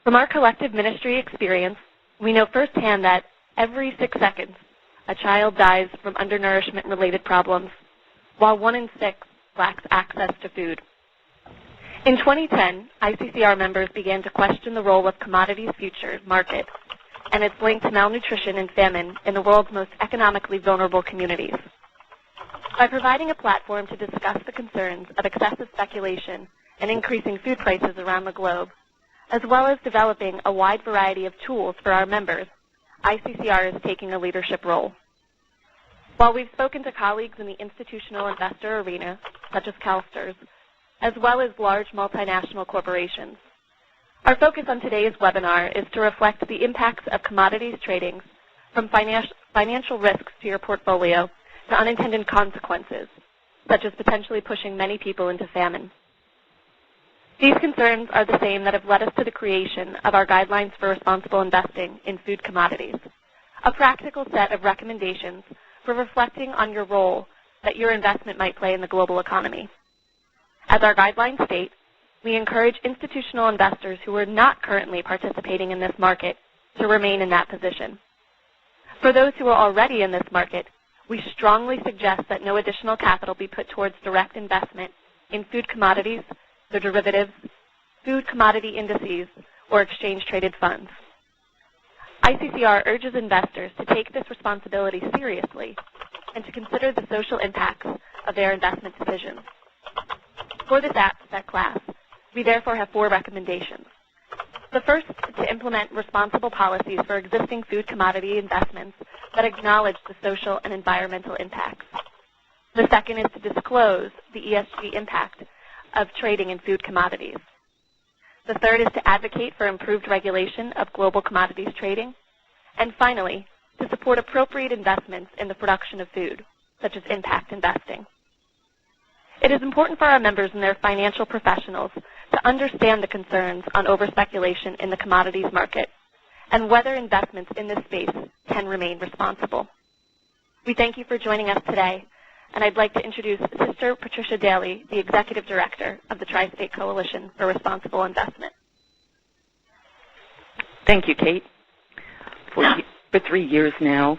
From our collective ministry experience, we know firsthand that every 6 seconds, a child dies from undernourishment-related problems, while 1 in 6 lacks access to food. In 2010, ICCR members began to question the role of commodities futures market and its link to malnutrition and famine in the world's most economically vulnerable communities. By providing a platform to discuss the concerns of excessive speculation and increasing food prices around the globe, as well as developing a wide variety of tools for our members, ICCR is taking a leadership role. While we've spoken to colleagues in the institutional investor arena, such as CalSTRS, as well as large multinational corporations, our focus on today's webinar is to reflect the impacts of commodities trading from financial risks to your portfolio to unintended consequences, such as potentially pushing many people into famine. These concerns are the same that have led us to the creation of our Guidelines for Responsible Investing in Food Commodities, a practical set of recommendations for reflecting on your role that your investment might play in the global economy. As our guidelines state, we encourage institutional investors who are not currently participating in this market to remain in that position. For those who are already in this market, we strongly suggest that no additional capital be put towards direct investment in food commodities, their derivatives, food commodity indices, or exchange-traded funds. ICCR urges investors to take this responsibility seriously and to consider the social impacts of their investment decisions. For this asset class, we therefore have 4 recommendations. The first is to implement responsible policies for existing food commodity investments that acknowledge the social and environmental impacts. The second is to disclose the ESG impact of trading in food commodities. The third is to advocate for improved regulation of global commodities trading. And finally, to support appropriate investments in the production of food, such as impact investing. It is important for our members and their financial professionals to understand the concerns on overspeculation in the commodities market and whether investments in this space can remain responsible. We thank you for joining us today, and I'd like to introduce Sister Patricia Daly, the Executive Director of the Tri-State Coalition for Responsible Investment. Thank you, Kate. For 3 years now,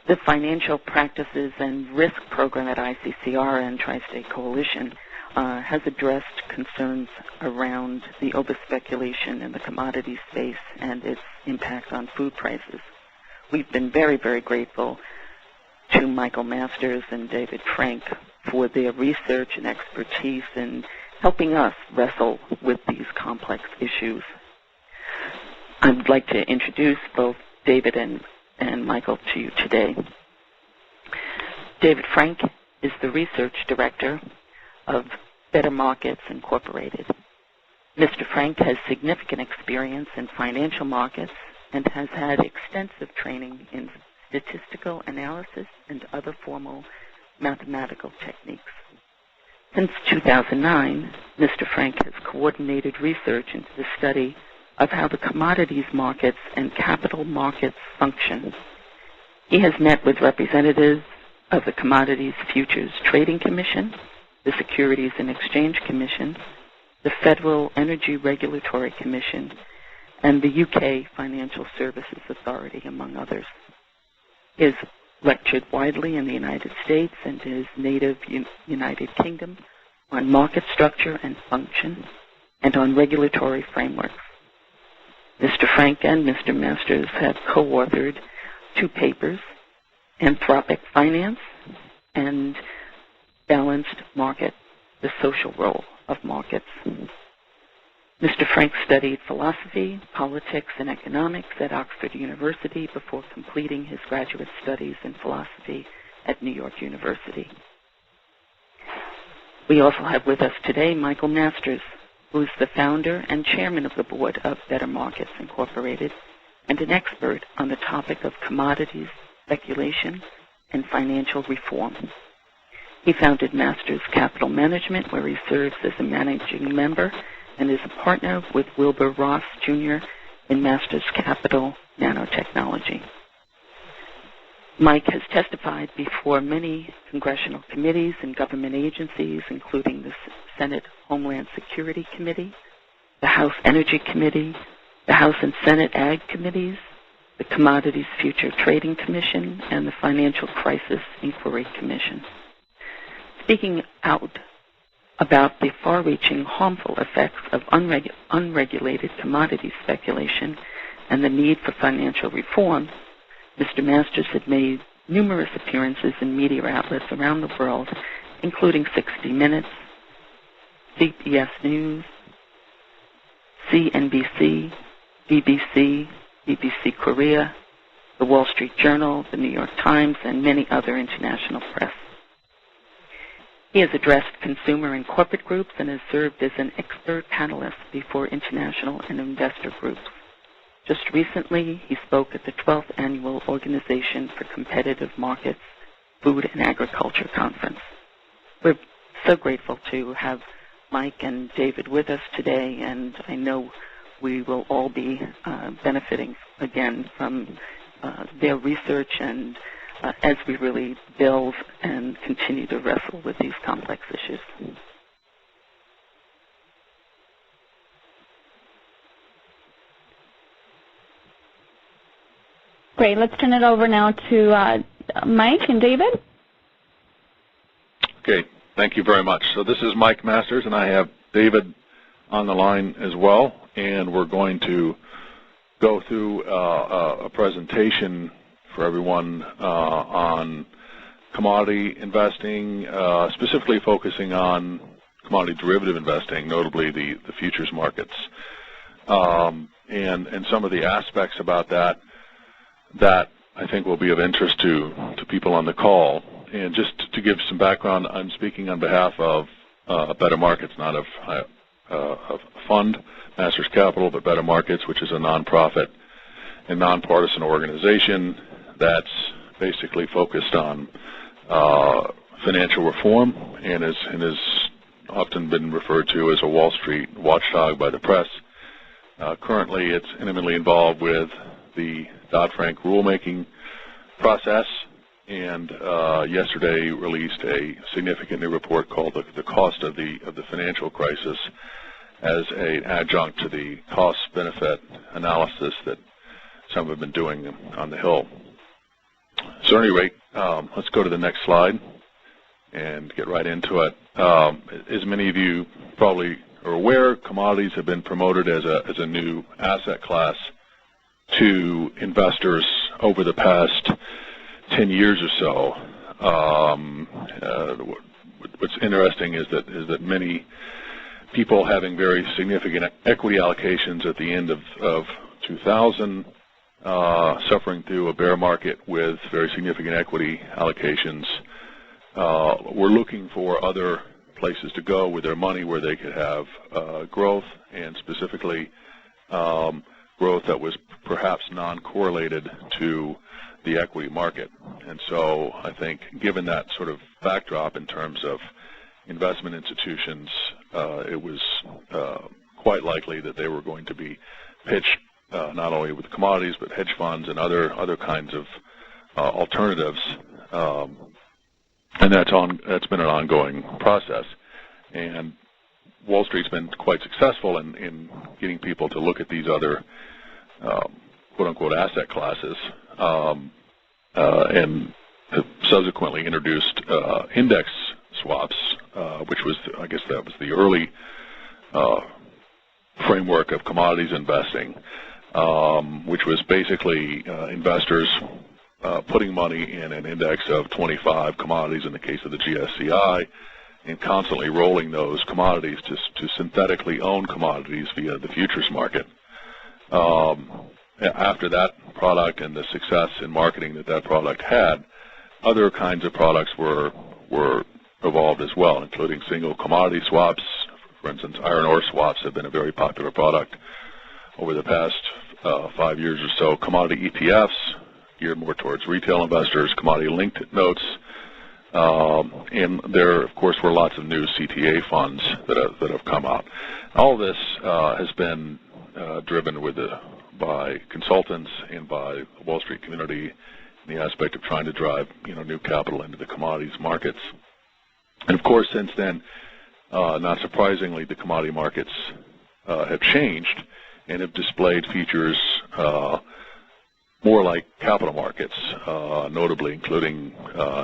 the Financial Practices and Risk Program at ICCR and Tri-State Coalition has addressed concerns around the overspeculation in the commodity space and its impact on food prices. We've been very, very grateful to Michael Masters and David Frank for their research and expertise in helping us wrestle with these complex issues. I'd like to introduce both David and Michael to you today. David Frank is the Research Director of Better Markets Incorporated. Mr. Frank has significant experience in financial markets and has had extensive training in statistical analysis and other formal mathematical techniques. Since 2009, Mr. Frank has coordinated research into the study of how the commodities markets and capital markets function. He has met with representatives of the Commodities Futures Trading Commission, the Securities and Exchange Commission, the Federal Energy Regulatory Commission, and the UK Financial Services Authority, among others. He has lectured widely in the United States and his native United Kingdom on market structure and function and on regulatory frameworks. Mr. Frank and Mr. Masters have co-authored 2 papers, Anthropic Finance and Balanced Market, the Social Role of Markets. Mr. Frank studied philosophy, politics, and economics at Oxford University before completing his graduate studies in philosophy at New York University. We also have with us today Michael Masters, who is the founder and chairman of the board of Better Markets Incorporated and an expert on the topic of commodities, speculation, and financial reform. He founded Masters Capital Management, where he serves as a managing member and is a partner with Wilbur Ross, Jr. in Masters Capital Nanotechnology. Mike has testified before many congressional committees and government agencies, including the Senate Homeland Security Committee, the House Energy Committee, the House and Senate Ag Committees, the Commodities Future Trading Commission, and the Financial Crisis Inquiry Commission. Speaking out about the far-reaching harmful effects of unregulated commodity speculation and the need for financial reform, Mr. Masters had made numerous appearances in media outlets around the world, including 60 Minutes, CBS News, CNBC, BBC, BBC Korea, the Wall Street Journal, the New York Times, and many other international press. He has addressed consumer and corporate groups and has served as an expert panelist before international and investor groups. Just recently, he spoke at the 12th Annual Organization for Competitive Markets Food and Agriculture Conference. We're so grateful to have Mike and David with us today, and I know we will all be benefiting again from their research and as we really build and continue to wrestle with these complex issues. Great. Let's turn it over now to Mike and David. Okay. Thank you very much. So this is Mike Masters, and I have David on the line as well, and we're going to go through a presentation for everyone on commodity investing, specifically focusing on commodity derivative investing, notably the futures markets, and some of the aspects about that I think will be of interest to people on the call. And just to give some background, I'm speaking on behalf of Better Markets, not of a fund, Masters Capital, but Better Markets, which is a nonprofit and nonpartisan organization that's basically focused on financial reform and has often been referred to as a Wall Street watchdog by the press. Currently, it's intimately involved with the Dodd-Frank rulemaking process, and yesterday released a significant new report called the Cost of the Financial Crisis as an adjunct to the cost-benefit analysis that some have been doing on the Hill. So at any rate, let's go to the next slide and get right into it. As many of you probably are aware, commodities have been promoted as a new asset class to investors over the past 10 years or so. What's interesting is that many people having very significant equity allocations at the end of 2000, suffering through a bear market with very significant equity allocations, were looking for other places to go with their money where they could have growth, and specifically growth that was perhaps non-correlated to the equity market. And so I think given that sort of backdrop in terms of investment institutions, it was quite likely that they were going to be pitched not only with commodities but hedge funds and other kinds of alternatives, and that's been an ongoing process. And Wall Street's been quite successful in getting people to look at these other quote-unquote asset classes, and subsequently introduced index swaps, which was, I guess that was the early framework of commodities investing, which was basically investors putting money in an index of 25 commodities in the case of the GSCI, and constantly rolling those commodities to synthetically own commodities via the futures market. After that product and the success in marketing that product had, other kinds of products were evolved as well, including single commodity swaps. For instance, iron ore swaps have been a very popular product over the past 5 years or so. Commodity ETFs, geared more towards retail investors, commodity-linked notes, and there, of course, were lots of new CTA funds that have come out. All of this has been driven by consultants and by the Wall Street community in the aspect of trying to drive new capital into the commodities markets. And of course, since then, not surprisingly, the commodity markets have changed, and have displayed features more like capital markets, notably including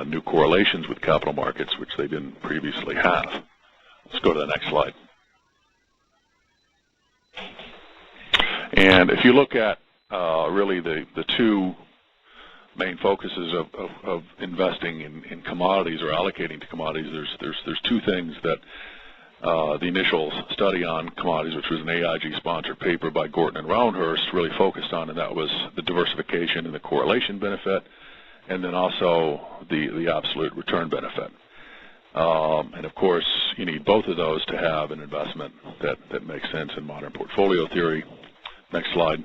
new correlations with capital markets, which they didn't previously have. Let's go to the next slide. And if you look at really the two main focuses of investing in commodities or allocating to commodities, there's two things that the initial study on commodities, which was an AIG-sponsored paper by Gorton and Roundhurst, really focused on, and that was the diversification and the correlation benefit, and then also the absolute return benefit. And of course, you need both of those to have an investment that makes sense in modern portfolio theory. Next slide.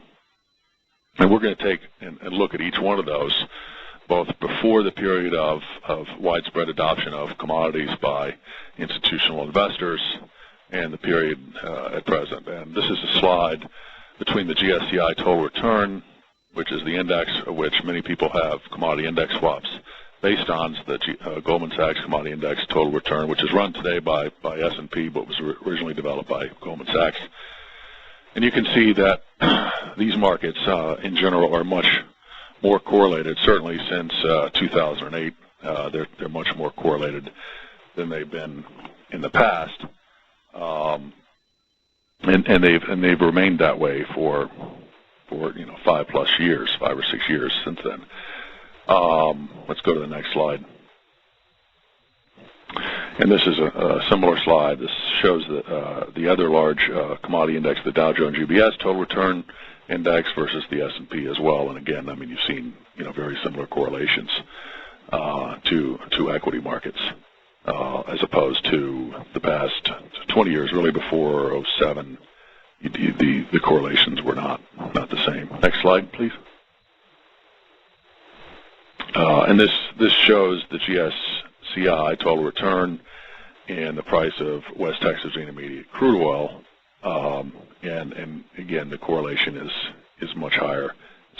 And we're going to take and look at each one of those, both before the period of widespread adoption of commodities by institutional investors and the period at present. And this is a slide between the GSCI total return, which is the index of which many people have commodity index swaps based on, the Goldman Sachs Commodity Index total return, which is run today by S&P, but was originally developed by Goldman Sachs. And you can see that these markets in general are much more correlated, certainly since 2008. They're much more correlated than they've been in the past, and they've remained that way for 5+ years, 5 or 6 years since then. Let's go to the next slide. And this is a similar slide. This shows the other large commodity index, the Dow Jones UBS total return index versus the S&P as well. And again, I mean, you've seen very similar correlations to equity markets as opposed to the past 20 years, really before 07. The correlations were not the same. Next slide, please. And this shows the GSCI total return and the price of West Texas Intermediate crude oil, and again, the correlation is much higher,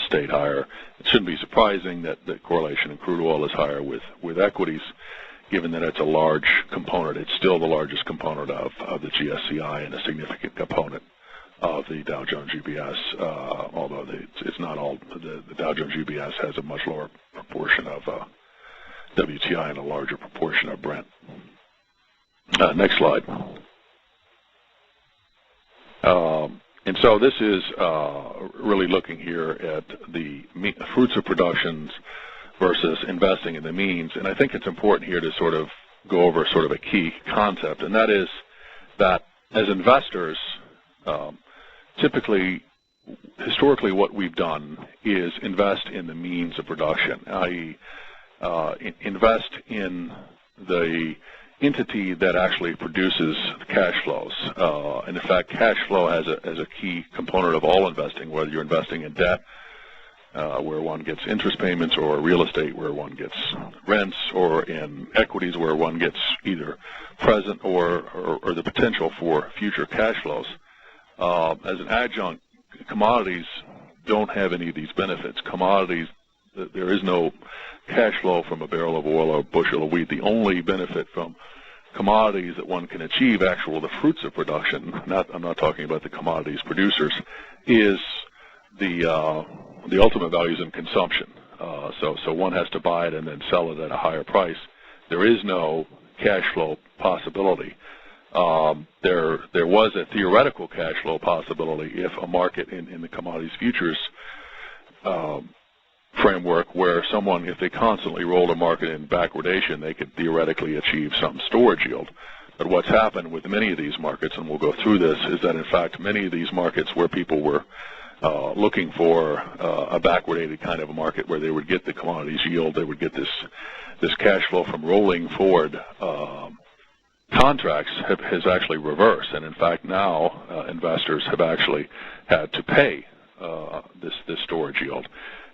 stayed higher. It shouldn't be surprising that the correlation in crude oil is higher with equities, given that it's a large component. It's still the largest component of the GSCI and a significant component of the Dow Jones UBS, although it's not all. The Dow Jones UBS has a much lower proportion of WTI and a larger proportion of Brent. Next slide. And so this is really looking here at the fruits of productions versus investing in the means. And I think it's important here to sort of go over sort of a key concept, and that is that as investors, typically, historically, what we've done is invest in the means of production, i.e., invest in the entity that actually produces cash flows. And in fact, cash flow as a key component of all investing, whether you're investing in debt, where one gets interest payments, or real estate, where one gets rents, or in equities, where one gets either present or the potential for future cash flows. As an adjunct, commodities don't have any of these benefits. Commodities, there is no cash flow from a barrel of oil or a bushel of wheat. The only benefit from commodities that one can achieve, the fruits of production, I'm not talking about the commodities producers, is the ultimate values in consumption. So one has to buy it and then sell it at a higher price. There is no cash flow possibility. There was a theoretical cash flow possibility if a market in the commodities futures framework, where someone, if they constantly rolled a market in backwardation, they could theoretically achieve some storage yield. But what's happened with many of these markets, and we'll go through this, is that in fact many of these markets where people were looking for a backwardated kind of a market where they would get the commodities yield, they would get this cash flow from rolling forward contracts, has actually reversed. And in fact now investors have actually had to pay this storage yield.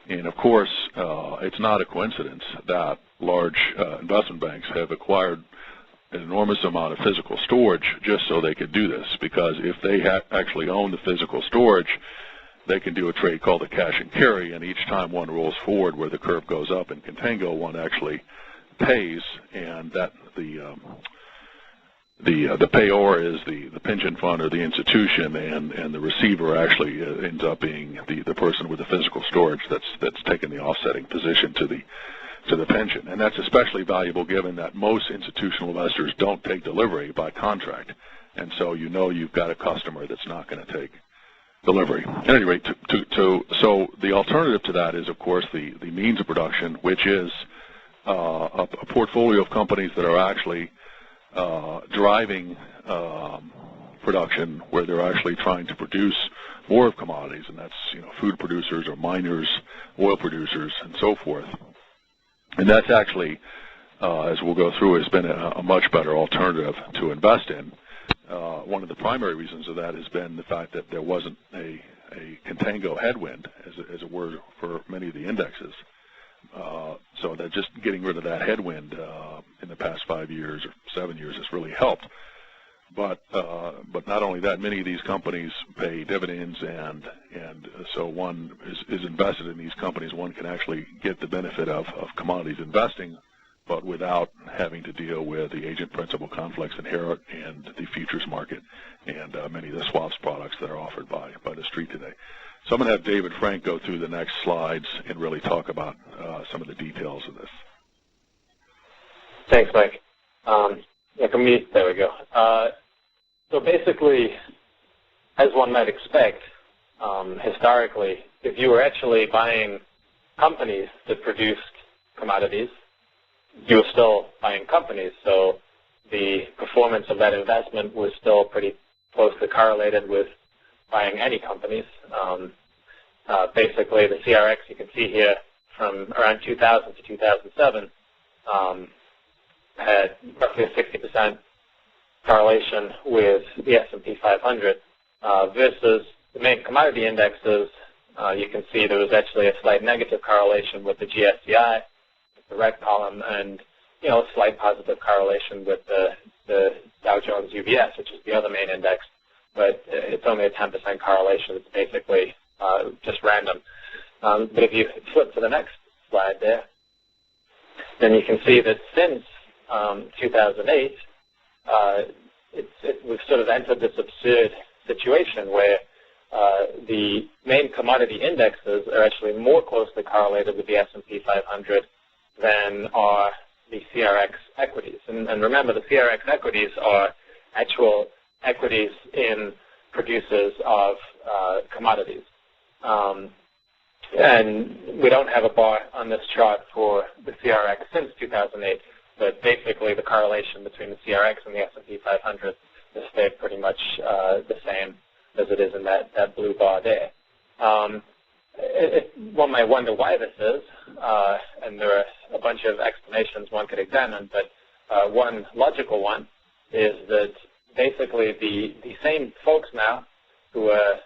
And of course, it's not a coincidence that large investment banks have acquired an enormous amount of physical storage just so they could do this, because if they actually own the physical storage, they can do a trade called a cash and carry, and each time one rolls forward where the curve goes up in contango, one actually pays, and that the the payor is the pension fund or the institution, and the receiver actually ends up being the person with the physical storage that's taken the offsetting position to the pension. And that's especially valuable given that most institutional investors don't take delivery by contract, and so you know you've got a customer that's not going to take delivery. At any rate, so the alternative to that is, of course, the means of production, which is a portfolio of companies that are actually driving production, where they're actually trying to produce more of commodities, and that's food producers or miners, oil producers, and so forth. And that's actually, as we'll go through, has been a much better alternative to invest in. One of the primary reasons of that has been the fact that there wasn't a contango headwind, as it were, for many of the indexes. So that just getting rid of that headwind in the past 5 years or 7 years has really helped. But not only that, many of these companies pay dividends, and so one is invested in these companies. One can actually get the benefit of commodities investing, but without having to deal with the agent principal conflicts inherent and the futures market and many of the swaps products that are offered by the street today. So I'm going to have David Frank go through the next slides and really talk about some of the details of this. Thanks, Mike. There we go. So basically, as one might expect, historically, if you were actually buying companies that produced commodities, you were still buying companies. So the performance of that investment was still pretty closely correlated with buying any companies. Basically, the CRX you can see here from around 2000 to 2007 had roughly a 60% correlation with the S&P 500 versus the main commodity indexes. You can see there was actually a slight negative correlation with the GSCI, the red column, and a slight positive correlation with the Dow Jones UBS, which is the other main index. But it's only a 10% correlation. It's basically just random. But if you flip to the next slide there, then you can see that since 2008, we've sort of entered this absurd situation where the main commodity indexes are actually more closely correlated with the S&P 500 than are the CRX equities. And remember, the CRX equities are actual equities in producers of commodities. And we don't have a bar on this chart for the CRX since 2008, but basically the correlation between the CRX and the S&P 500 has stayed pretty much the same as it is in that blue bar there. One might wonder why this is, and there are a bunch of explanations one could examine, but one logical one is that basically the same folks now who are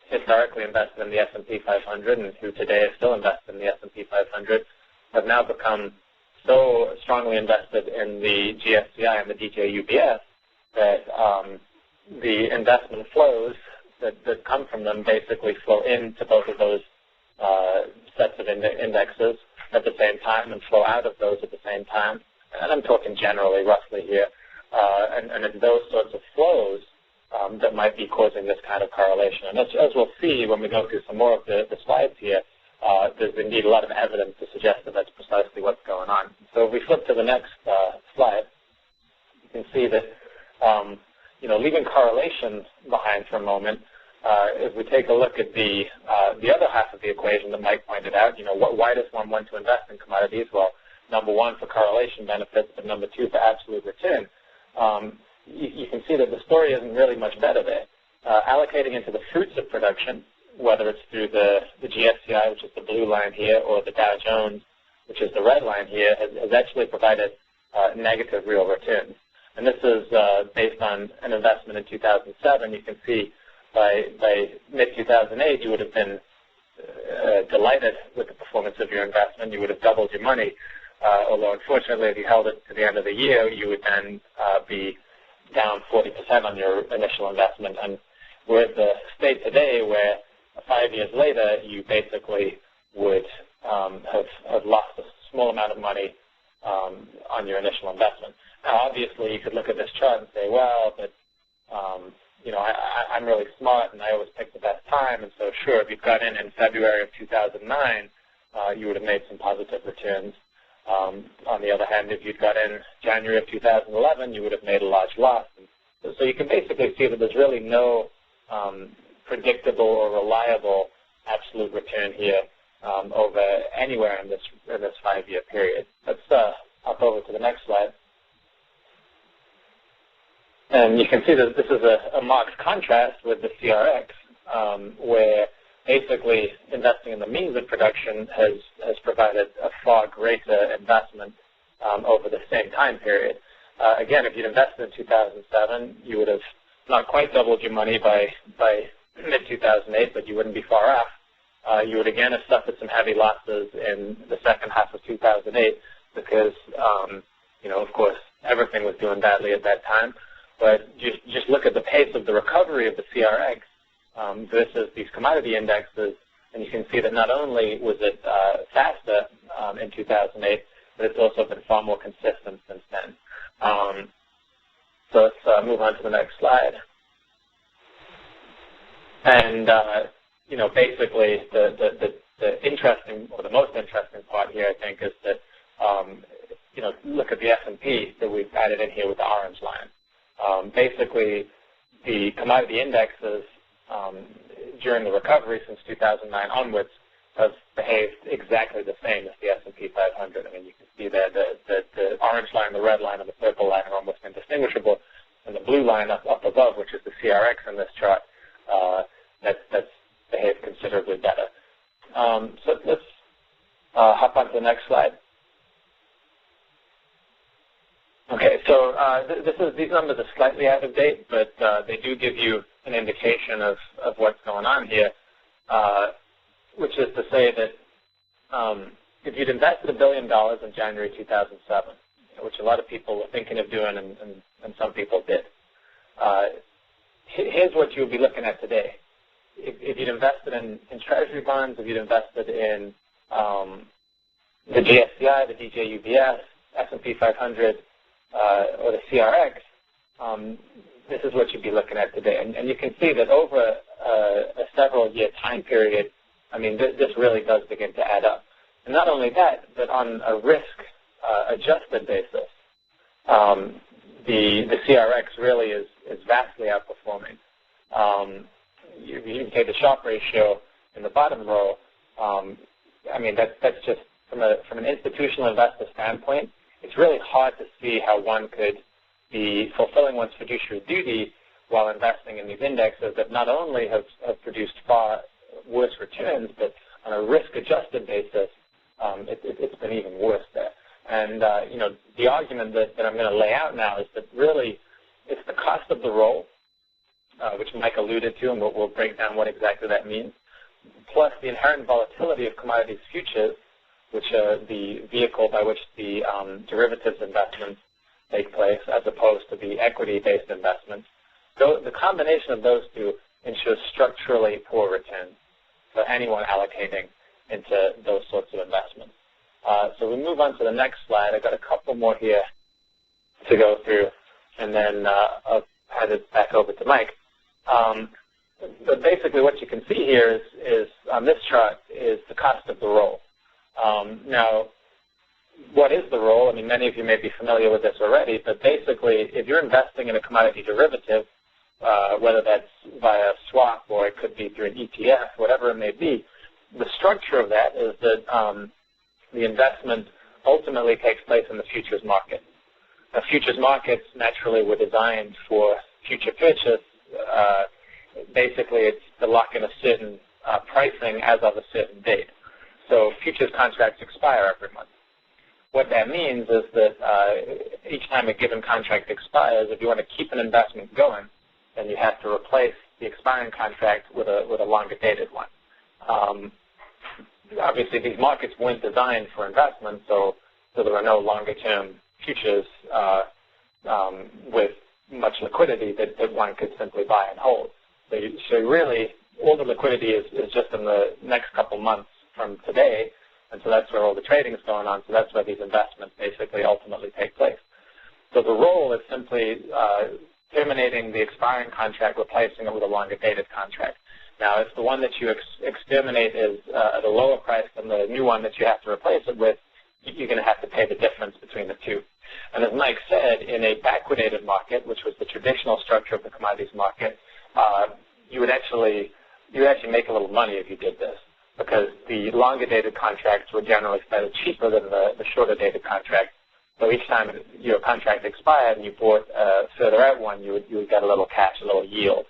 historically invested in the S&P 500 and who today are still invested in the S&P 500 have now become so strongly invested in the GSCI and the DJUBS that the investment flows that come from them basically flow into both of those sets of indexes at the same time and flow out of those at the same time. And I'm talking generally, roughly here. And it's those sorts of flows that might be causing this kind of correlation. And as we'll see when we go through some more of the slides here, there's indeed a lot of evidence to suggest that that's precisely what's going on. So if we flip to the next slide, you can see that, leaving correlation behind for a moment, if we take a look at the other half of the equation that Mike pointed out, why does one want to invest in commodities? Well, number one, for correlation benefits, but number two, for absolute return. You can see that the story isn't really much better there. Allocating into the fruits of production, whether it's through the GSCI, which is the blue line here, or the Dow Jones, which is the red line here, has actually provided negative real returns. And this is based on an investment in 2007. You can see by mid-2008, you would have been delighted with the performance of your investment. You would have doubled your money. Although, unfortunately, if you held it to the end of the year, you would then be down 40% on your initial investment. And we're at the state today where 5 years later, you basically would have lost a small amount of money on your initial investment. Now, obviously, you could look at this chart and say, well, but I'm really smart and I always pick the best time, and so sure, if you'd got in February of 2009, you would have made some positive returns. On the other hand, if you'd got in January of 2011, you would have made a large loss. And so you can basically see that there's really no predictable or reliable absolute return here over anywhere in this 5-year period. Let's hop over to the next slide. And you can see that this is a marked contrast with the CRX, where basically investing in the means of production has provided a far greater investment over the same time period. Again, if you'd invested in 2007, you would have not quite doubled your money by mid-2008, but you wouldn't be far off. You would again have suffered some heavy losses in the second half of 2008 because, of course, everything was doing badly at that time. But just look at the pace of the recovery of the CRX versus these commodity indexes, and you can see that not only was it faster in 2008, but it's also been far more consistent since then. So let's move on to the next slide. And basically the interesting, or the most interesting part here, I think, is that look at the S&P that we've added in here with the orange line. Basically, the commodity indexes during the recovery since 2009 onwards have behaved exactly the same as the S&P 500. I mean, you can see there the orange line, the red line, and the purple line are almost indistinguishable, and the blue line up above, which is the CRX in this chart, that's behaved considerably better. So let's hop on to the next slide. Okay, so these numbers are slightly out of date, but they do give you an indication of what's going on here, which is to say that if you'd invested $1 billion in January 2007, which a lot of people were thinking of doing and some people did, here's what you would be looking at today. If you'd invested in treasury bonds, if you'd invested in the GSCI, the DJUBS, S&P 500, or the CRX, this is what you'd be looking at today. And you can see that over a several-year time period, I mean, this really does begin to add up. And not only that, but on a risk-adjusted basis, the CRX really is vastly outperforming. You can take the Sharpe ratio in the bottom row. I mean, that's just from an institutional investor standpoint, it's really hard to see how one could be fulfilling one's fiduciary duty while investing in these indexes that not only have produced far worse returns, but on a risk-adjusted basis, it's been even worse there. And, the argument that I'm going to lay out now is that really it's the cost of the roll, which Mike alluded to, and we'll break down what exactly that means, plus the inherent volatility of commodities futures, which are the vehicle by which the derivatives investments take place as opposed to the equity-based investments. So the combination of those two ensures structurally poor returns for anyone allocating into those sorts of investments. So we move on to the next slide. I've got a couple more here to go through, and then I'll hand it back over to Mike. But basically what you can see here is on this chart is the cost of the roll. Now, what is the roll? I mean, many of you may be familiar with this already, but basically if you're investing in a commodity derivative, whether that's via a swap or it could be through an ETF, whatever it may be, the structure of that is that the investment ultimately takes place in the futures market. Now, futures markets naturally were designed for future purchase. Basically, it's to lock in a certain pricing as of a certain date. So futures contracts expire every month. What that means is that each time a given contract expires, if you want to keep an investment going, then you have to replace the expiring contract with a longer dated one. Obviously, these markets weren't designed for investment, so there are no longer-term futures with much liquidity that one could simply buy and hold. So really, all the liquidity is just in the next couple months from today, And so that's where all the trading is going on. So that's where these investments basically ultimately take place. So the roll is simply terminating the expiring contract, replacing it with a longer dated contract. Now, if the one that you exterminate is at a lower price than the new one that you have to replace it with, you're going to have to pay the difference between the two. And as Mike said, in a backwardated market, which was the traditional structure of the commodities market, you would actually make a little money if you did this, because the longer dated contracts were generally slightly cheaper than the shorter dated contract. So each time your contract expired and you bought a further out one, you would get a little cash, a little yield.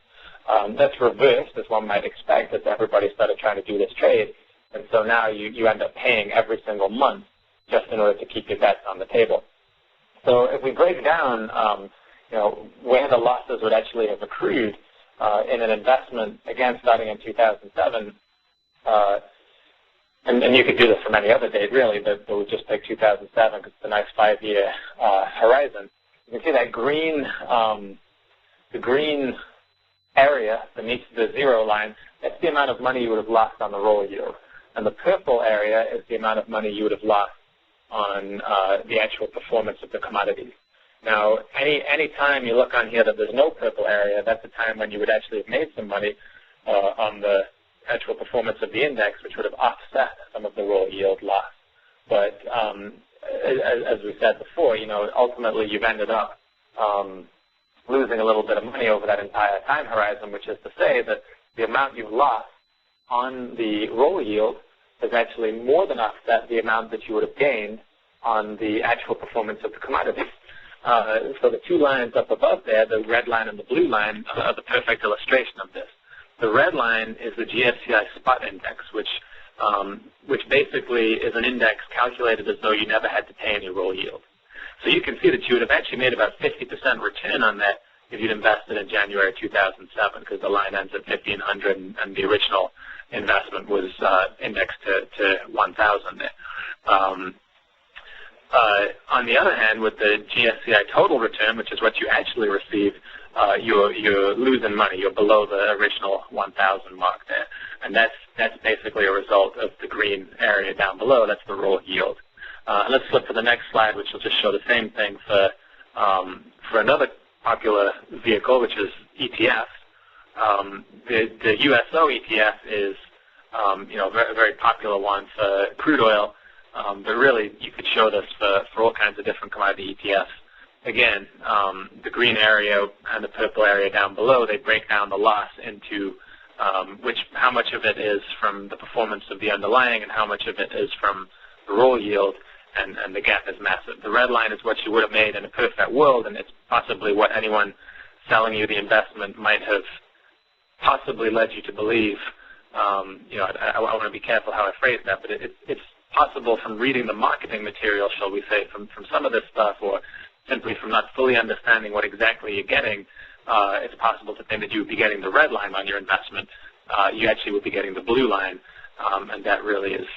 That's reversed, as one might expect, as everybody started trying to do this trade. And so now you end up paying every single month just in order to keep your bets on the table. So if we break down, where the losses would actually have accrued in an investment, again, starting in 2007, and you could do this from any other date, really, but we'll just pick 2007 because it's a nice 5-year horizon. You can see that the green area beneath the zero line, that's the amount of money you would have lost on the roll yield. And the purple area is the amount of money you would have lost on the actual performance of the commodities. Now, any time you look on here that there's no purple area, that's the time when you would actually have made some money on the actual performance of the index, which would have offset some of the roll yield loss. But as we said before, ultimately you've ended up losing a little bit of money over that entire time horizon, which is to say that the amount you've lost on the roll yield has actually more than offset the amount that you would have gained on the actual performance of the commodities. So the two lines up above there, the red line and the blue line, are the perfect illustration of this. The red line is the GFCI spot index, which basically is an index calculated as though you never had to pay any roll yield. So you can see that you would have actually made about 50% return on that if you'd invested in January 2007, because the line ends at 1,500 and the original investment was indexed to 1,000 there. On the other hand, with the GFCI total return, which is what you actually receive, you're losing money. You're below the original 1,000 mark there. And that's basically a result of the green area down below. That's the roll yield. Let's flip to the next slide, which will just show the same thing for another popular vehicle, which is ETFs. The USO ETF is a very popular one for crude oil, but really you could show this for all kinds of different commodity ETFs. Again, the green area and the purple area down below, they break down the loss into how much of it is from the performance of the underlying and how much of it is from the roll yield, and the gap is massive. The red line is what you would have made in a perfect world, and it's possibly what anyone selling you the investment might have possibly led you to believe. I want to be careful how I phrase that, but it's possible from reading the marketing material, shall we say, from some of this stuff, or simply from not fully understanding what exactly you're getting, it's possible to think that you would be getting the red line on your investment. You actually would be getting the blue line, and that really is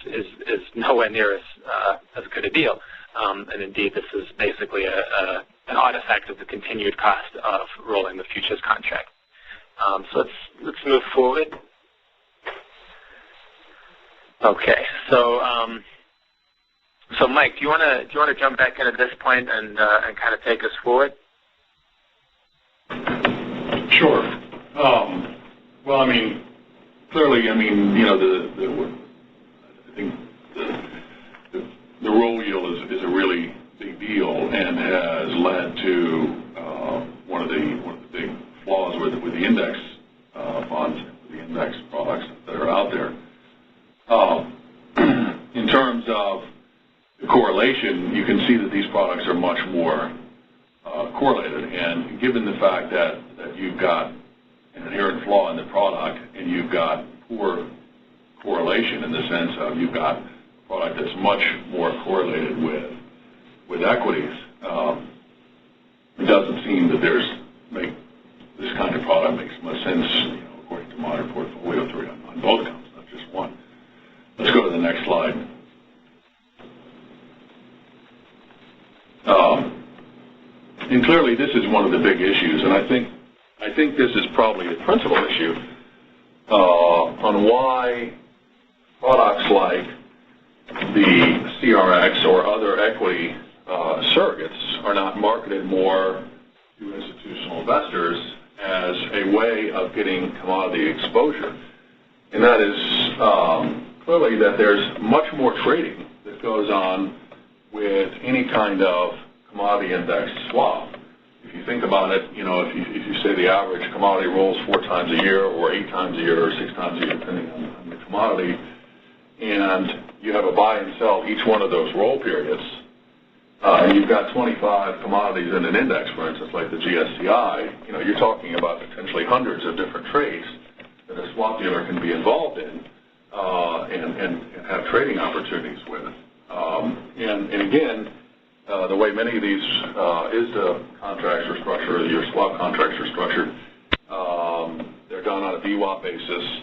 nowhere near as good a deal. And indeed, this is basically an artifact of the continued cost of rolling the futures contract. So let's move forward. Okay, so Mike, do you want to jump back in at this point and kind of take us forward? Sure. Well, I mean, clearly, I think the roll yield is a really big deal and has led to one of the big flaws with the index funds, the index products that are out there. In terms of the correlation, you can see that these products are much more correlated, and given the fact that you've got an inherent flaw in the product and you've got poor correlation in the sense of you've got a product that's much more correlated with equities, it doesn't seem that this kind of product makes much sense, according to modern portfolio theory on both counts, not just one. Let's go to the next slide. And clearly, this is one of the big issues, and I think this is probably the principal issue on why products like the CRX or other equity surrogates are not marketed more to institutional investors as a way of getting commodity exposure. And that is clearly that there's much more trading that goes on with any kind of commodity index swap. If you think about it, if you say the average commodity rolls 4 times a year or 8 times a year or 6 times a year, depending on the commodity, and you have a buy and sell each one of those roll periods, and you've got 25 commodities in an index, for instance, like the GSCI, you're talking about potentially hundreds of different trades that a swap dealer can be involved in and have trading opportunities with. And again, the way many of these ISDA contracts are structured, your swap contracts are structured, they're done on a VWAP basis,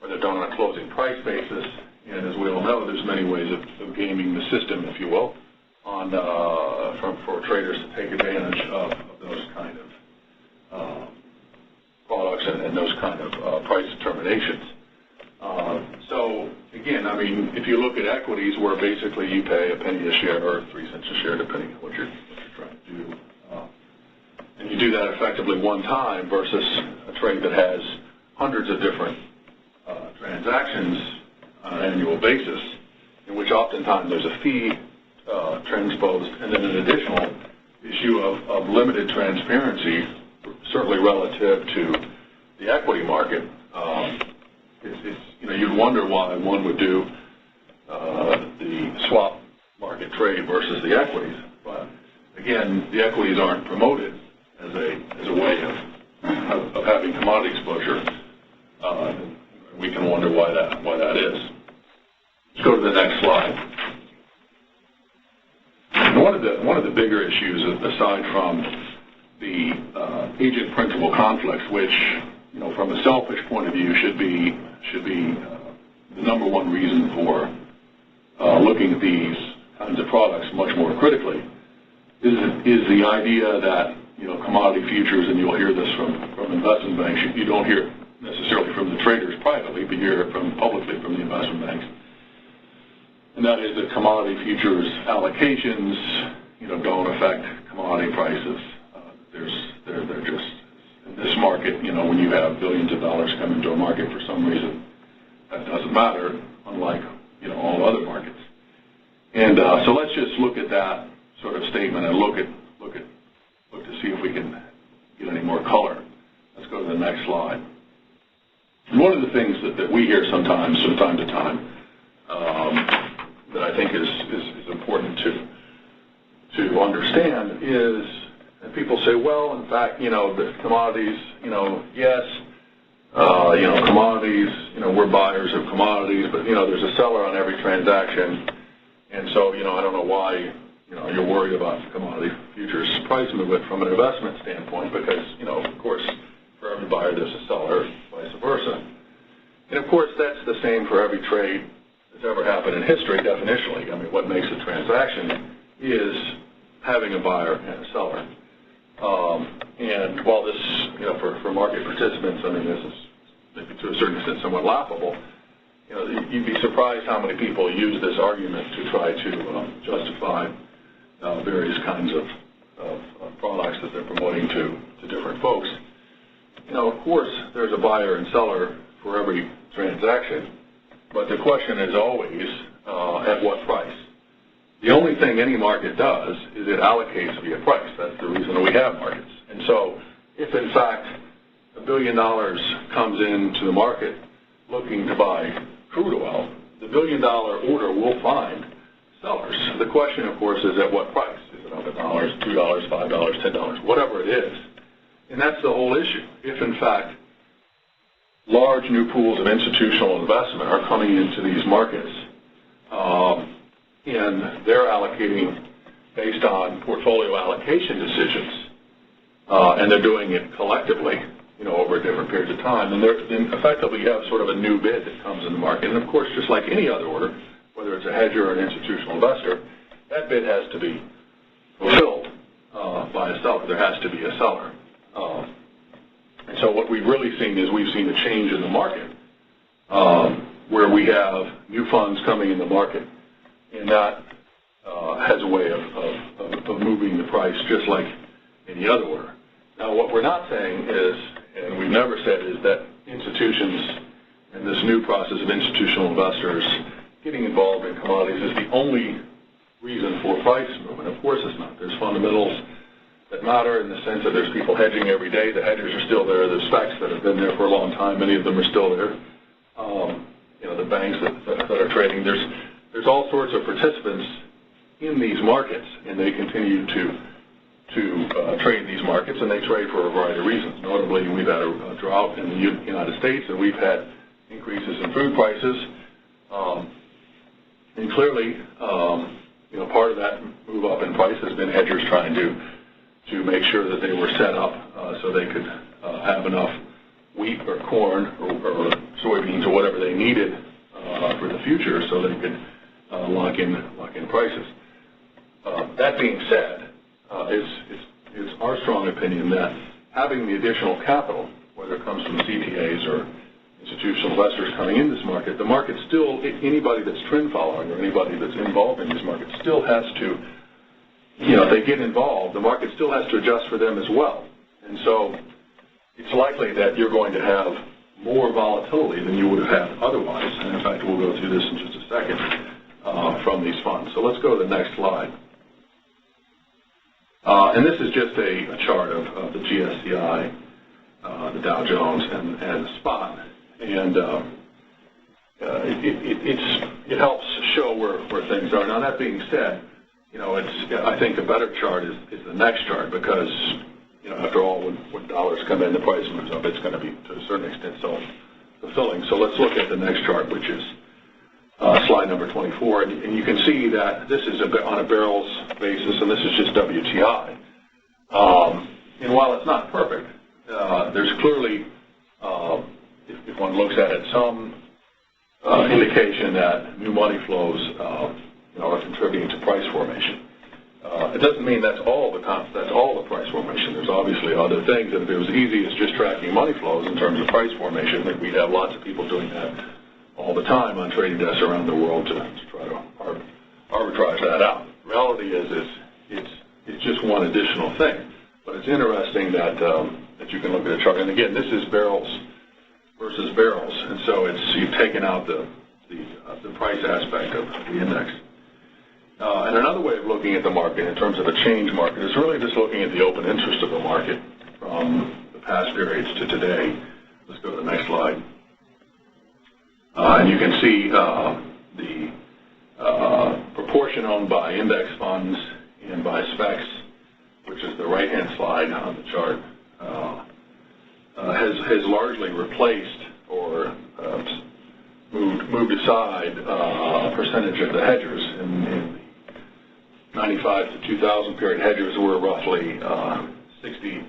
or they're done on a closing price basis. And as we all know, there's many ways of gaming the system, if you will, for traders to take advantage of those kind of products and those kind of price determinations. So again, I mean, if you look at equities where basically you pay a penny a share or 3 cents a share, depending on what you're trying to do, and you do that effectively one time versus a trade that has hundreds of different transactions on an annual basis, in which oftentimes there's a fee transposed, and then an additional issue of limited transparency, certainly relative to the equity market. You'd wonder why one would do the swap market trade versus the equities. But again, the equities aren't promoted as a way of having commodity exposure. We can wonder why that is. Let's go to the next slide. And one of the bigger issues, aside from the agent-principal conflicts, which from a selfish point of view should be the number one reason for looking at these kinds of products much more critically, is the idea that commodity futures, and you'll hear this from investment banks. You don't hear it necessarily from the traders privately, but you hear it publicly from the investment banks. And that is that commodity futures allocations, don't affect commodity prices. They're just in this market. When you have billions of dollars come into a market for some reason, that doesn't matter. Unlike all other markets. And so let's just look at that sort of statement and look to see if we can get any more color. Let's go to the next slide. And one of the things that we hear sometimes, from time to time, that I think is important to understand is that people say, well, in fact, the commodities, yes, commodities, we're buyers of commodities, but there's a seller on every transaction, and so I don't know why you're worried about commodity futures price movement from an investment standpoint, because of course, for every buyer there's a seller, vice versa. And of course, that's the same for every trade that's ever happened in history, definitionally. I mean, what makes a transaction is having a buyer and a seller. And while this, for market participants, I mean, this is maybe to a certain extent somewhat laughable. You'd be surprised how many people use this argument to try to justify various kinds of products that they're promoting to different folks. Of course, there's a buyer and seller for every transaction, but the question is always at what price. The only thing any market does is it allocates via price. That's the reason we have markets. And so if, in fact, $1 billion comes into the market looking to buy crude oil, the $1 billion order will find sellers. The question, of course, is at what price? Is it $100, $2, $5, $10, whatever it is? And that's the whole issue. If, in fact, large new pools of institutional investment are coming into these markets, and they're allocating based on portfolio allocation decisions, and they're doing it collectively, over different periods of time, then effectively you have sort of a new bid that comes in the market. And of course, just like any other order, whether it's a hedger or an institutional investor, that bid has to be fulfilled by a seller. There has to be a seller. And so what we've really seen is we've seen a change in the market where we have new funds coming in the market. and that has a way of moving the price just like any other order. Now, what we're not saying is, and we've never said, is that institutions and this new process of institutional investors getting involved in commodities is the only reason for price movement. Of course it's not. There's fundamentals that matter in the sense that there's people hedging every day. The hedgers are still there. There's specs that have been there for a long time. Many of them are still there. The banks that are trading. There's all sorts of participants in these markets, and they continue to trade these markets, and they trade for a variety of reasons. Notably, we've had a drought in the United States, and we've had increases in food prices. And clearly, part of that move up in price has been hedgers trying to make sure that they were set up so they could have enough wheat or corn or soybeans or whatever they needed for the future so they could lock in prices. That being said, it's our strong opinion that having the additional capital, whether it comes from CTAs or institutional investors coming in this market, the market still, anybody that's trend following or anybody that's involved in this market still has to, if they get involved, the market still has to adjust for them as well. And so it's likely that you're going to have more volatility than you would have had otherwise. And in fact, we'll go through this in just a second from these funds. So let's go to the next slide. And this is just a chart of the GSCI, the Dow Jones, and the spot. And it helps show where things are. Now, that being said, I think a better chart is the next chart because, after all, when dollars come in, the price moves up. It's going to be, to a certain extent, self-fulfilling. So let's look at the next chart, which is slide number 24. And you can see that this is on a barrels basis, and this is just WTI. And while it's not perfect, there's clearly, if one looks at it, some indication that new money flows are contributing to price formation. It doesn't mean that's all the price formation. There's obviously other things, and if it was easy as just tracking money flows in terms of price formation, then we'd have lots of people doing that all the time on trading desks around the world to try to arbitrage that out. The reality is it's just one additional thing, but it's interesting that you can look at a chart. And again, this is barrels versus barrels, and so you've taken out the price aspect of the index. And another way of looking at the market in terms of a change market is really just looking at the open interest of the market from the past periods to today. Let's go to the next slide. And you can see the proportion owned by index funds and by specs, which is the right-hand slide on the chart, has largely replaced or moved aside a percentage of the hedgers. In the 95 to 2000 period, hedgers were roughly 60%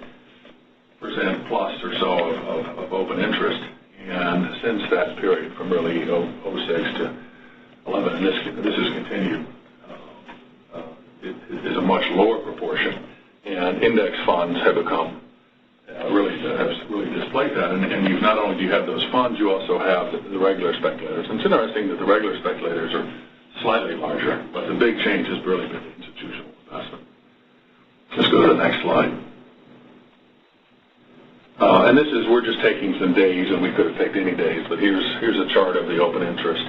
plus or so of open interest. And since that period, from really 06 to 11, and this has continued, it is a much lower proportion. And index funds have become really displaced that. And you not only do you have those funds, you also have the regular speculators. And it's interesting that the regular speculators are slightly larger, but the big change has really been institutional investment. Let's go to the next slide. And this is, we're just taking some days, and we could have picked any days, but here's a chart of the open interest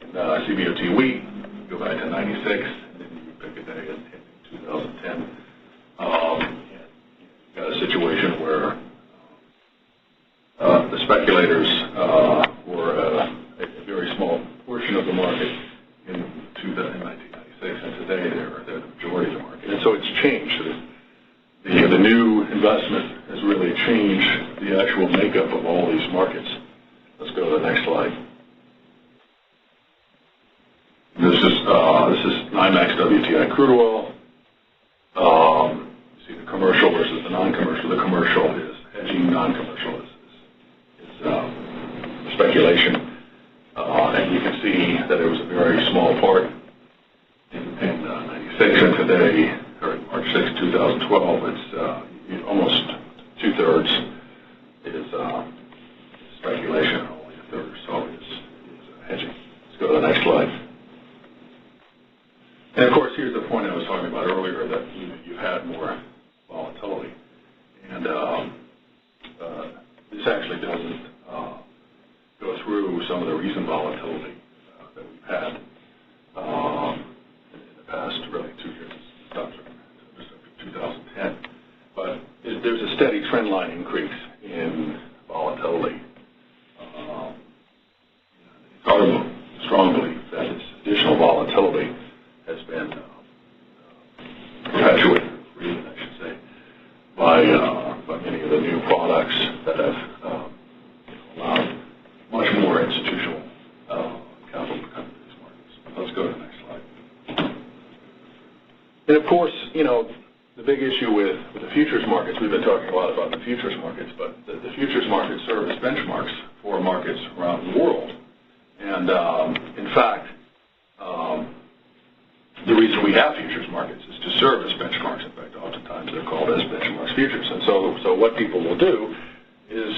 in CBOT wheat. Go back to 96, and then you pick a day in 2010. You've got a situation where the speculators were a very small portion of the market in 1996, and today they're the majority of the market. And so it's changed. The new investment has really changed the actual makeup of all these markets. Let's go to the next slide. This is NYMEX WTI crude oil. You see the commercial versus the non-commercial. The commercial is hedging, non-commercial is speculation. And you can see that it was a very small part in 96, and today, or March 6, 2012, it's almost two-thirds is speculation, only a third or so is hedging. Let's go to the next slide. And of course, here's the point I was talking about earlier, that you had more volatility. And this actually doesn't go through some of the recent volatility that we've had in the past, really 2 years, just 2010. But there's a steady trend line increase in volatility. It's our strong belief that this additional volatility has been perpetuated, I should say, by many of the new products that have allowed much more institutional capital to come to these markets. Let's go to the next slide. And of course, the big issue with the futures markets, we've been talking a lot about the futures markets, but the futures markets serve as benchmarks for markets around the world. And in fact, the reason we have futures markets is to serve as benchmarks. In fact, oftentimes they're called as benchmarks futures. And so what people will do is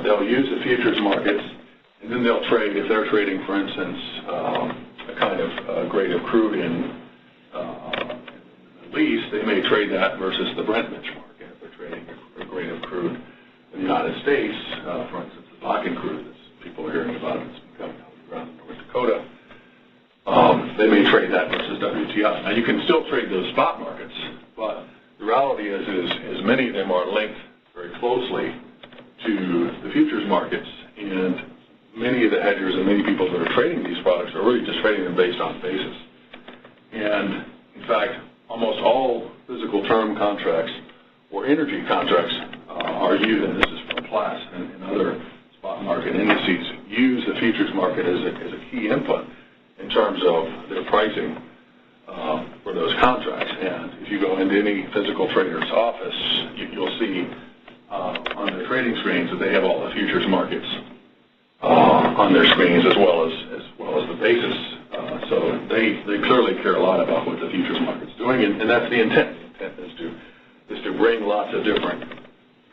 they'll use the futures markets, and then they'll trade, if they're trading, for instance, a kind of grade of crude in the Middle East, they may trade that versus the Brent benchmark. And if they're trading a grade of crude in the United States, for instance, the Bakken crude that people are hearing about, that's been coming out around North Dakota, they may trade that versus WTI. Now, you can still trade those spot markets, but the reality is many of them are linked very closely to the futures markets, and many of the hedgers and many people that are trading these products are really just trading them based on basis. And in fact, almost all physical term contracts or energy contracts are used, and this is from Platts and other spot market indices, use the futures market as a key input in terms of their pricing for those contracts. And if you go into any physical trader's office, you'll see on their trading screens that they have all the futures markets on their screens as well as the basis. So they clearly care a lot about what the futures market's doing, and that's the intent. The intent is to bring lots of different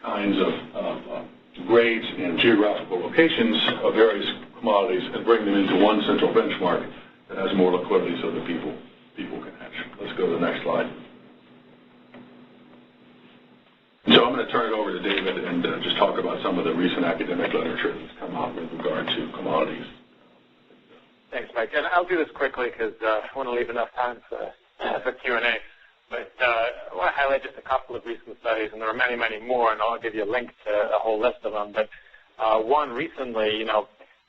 kinds of grades and geographical locations of various commodities and bring them into one central benchmark that has more liquidity so that people can hedge. Let's go to the next slide. So I'm going to turn it over to David and just talk about some of the recent academic literature that's come out with regard to commodities. Thanks, Mike. And I'll do this quickly because I want to leave enough time for Q&A. But I want to highlight just a couple of recent studies, and there are many, many more, and I'll give you a link to a whole list of them. But one recently,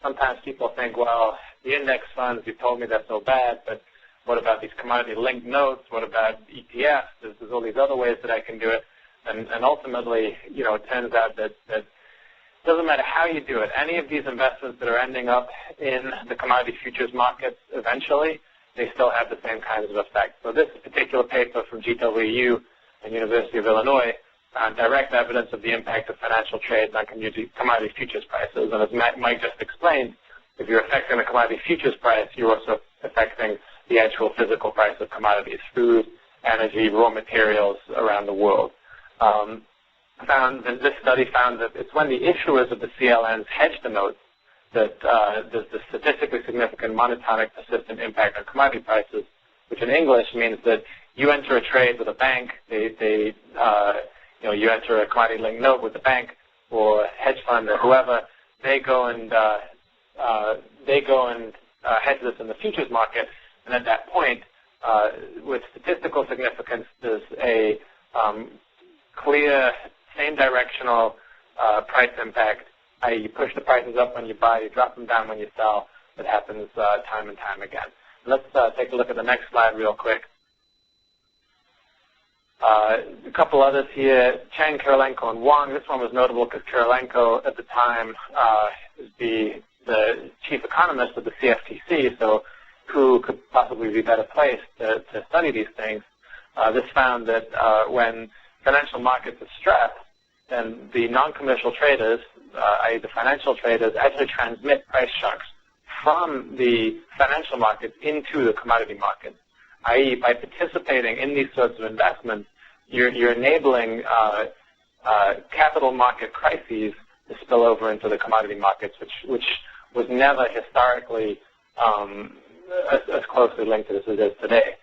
sometimes people think, well, the index funds, you told me that's so bad, but what about these commodity-linked notes? What about ETFs? There's all these other ways that I can do it. And ultimately, it turns out that it doesn't matter how you do it. Any of these investments that are ending up in the commodity futures markets eventually, they still have the same kinds of effects. So this particular paper from GWU and University of Illinois found direct evidence of the impact of financial trades on commodity futures prices. And as Mike just explained, if you're affecting the commodity futures price, you're also affecting the actual physical price of commodities, food, energy, raw materials around the world. This study found that it's when the issuers of the CLNs hedge the notes that there's the statistically significant monotonic persistent impact on commodity prices, which in English means that you enter a trade with a bank, you enter a commodity-linked note with the bank or hedge fund or whoever, they go and hedge this in the futures market, and at that point, with statistical significance, there's a clear, same directional price impact, i.e. you push the prices up when you buy, you drop them down when you sell. That happens time and time again. Let's take a look at the next slide real quick. A couple others here, Chang, Kirilenko, and Wang. This one was notable because Kirilenko at the time is the chief economist of the CFTC, so who could possibly be better placed to study these things. This found that when financial markets are stressed, then the non-commercial traders, i.e. the financial traders, actually transmit price shocks from the financial markets into the commodity markets, i.e. by participating in these sorts of investments, you're enabling capital market crises to spill over into the commodity markets, which was never historically as closely linked as it is today.